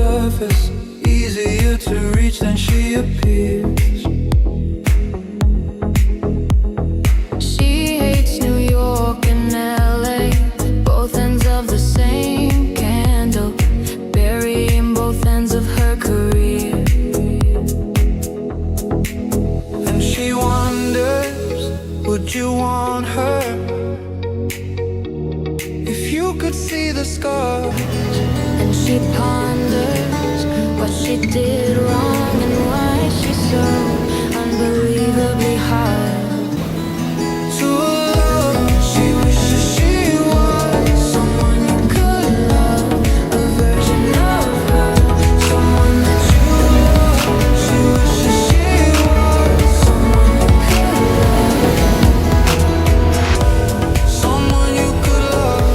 surface, easier to reach than she appears. She hates New York and LA, both ends of the same candle, burying both ends of her career. And she wonders, would you want her? If you could see the scars. And she ponders what she did wrong and why she's so unbelievably hard To love, she wishes she was someone you could love, a version of her, someone that you love. She wishes she was Someone you could love. someone you could love.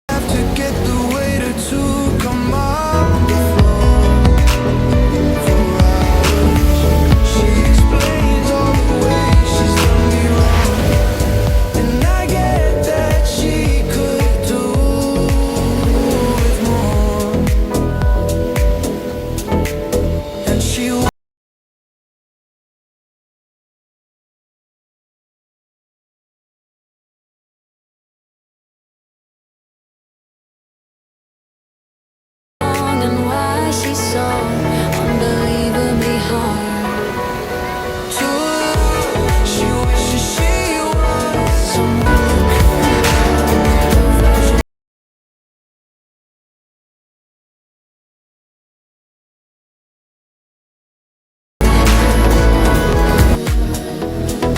Have to get the waiter to come up the floor for hours. She explains all the ways she's done me wrong, and I get that she could do with more. And she Wrong and why she's so unbelievably hard. to love, she wishes she was Someone you could love, a version.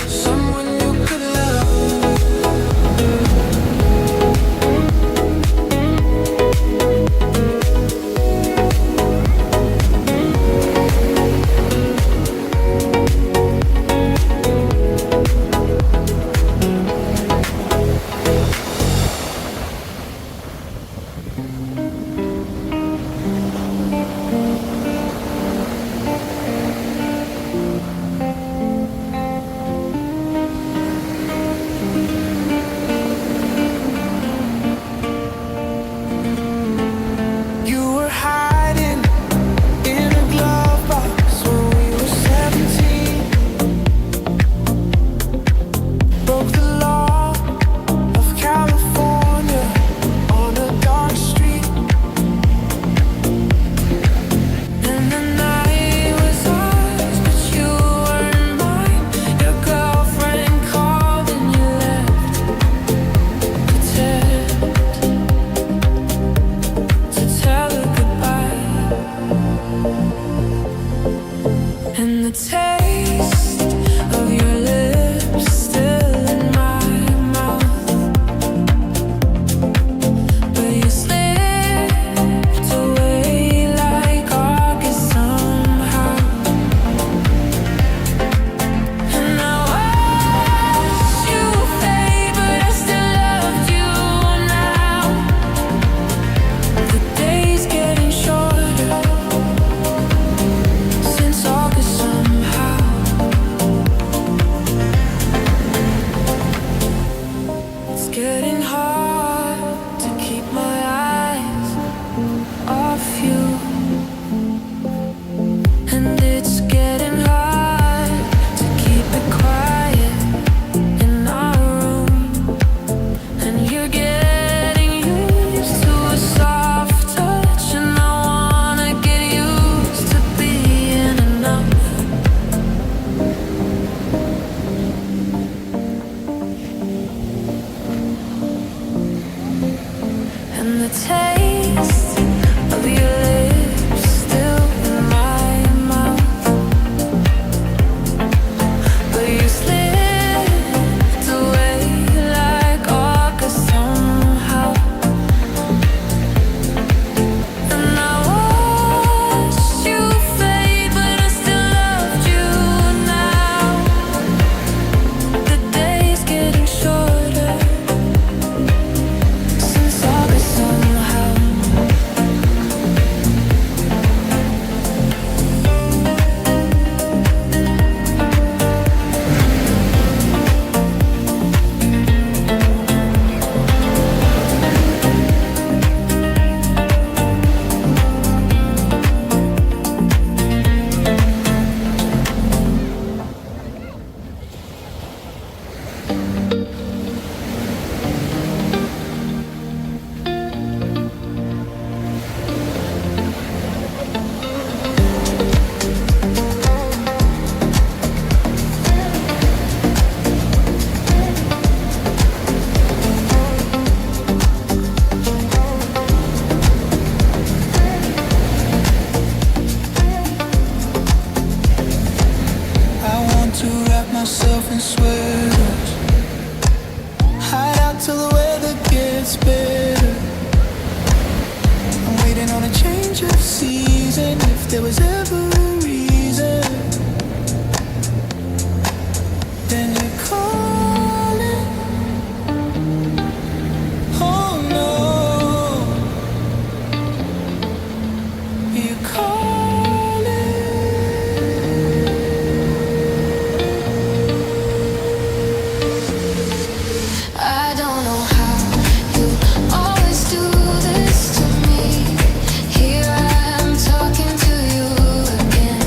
someone you could love. You were hiding in a glove box when we were 17. Broke the law of California on a dark street. And the night was ours, but you weren't mine. Your girlfriend called and you left. Pretend to tell her goodbye. And the taste of your lips still in my mouth, but you slipped away like August somehow. And I watched you fade, but I still loved you now. The days getting shorter since August somehow. It's getting hard to keep my eyes off you, and it's getting hard to keep it quiet in our room. And you're getting used to a soft touch, and I wanna get used to being enough. And the taste of your lips still in my mouth, but you slipped away like August somehow. And I watched you fade, but I still loved you now. The days getting shorter till the weather gets better. I'm waiting on a change of season, if there was ever a reason. Then you call it. Oh no, you call it. I don't know how you always do this to me. Here I am talking to you again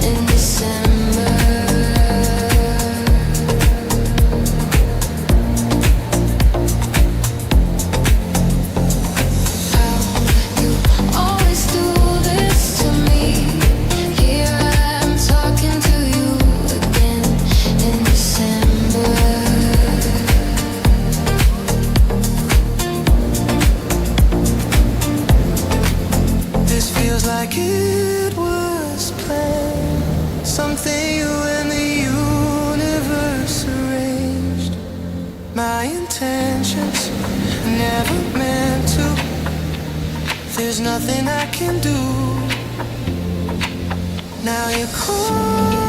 in December. How you always do this to me. Here I am talking to you again in December. This feels like it was planned, something you and the universe arranged. My intentions never meant to. There's nothing I can do. Now you call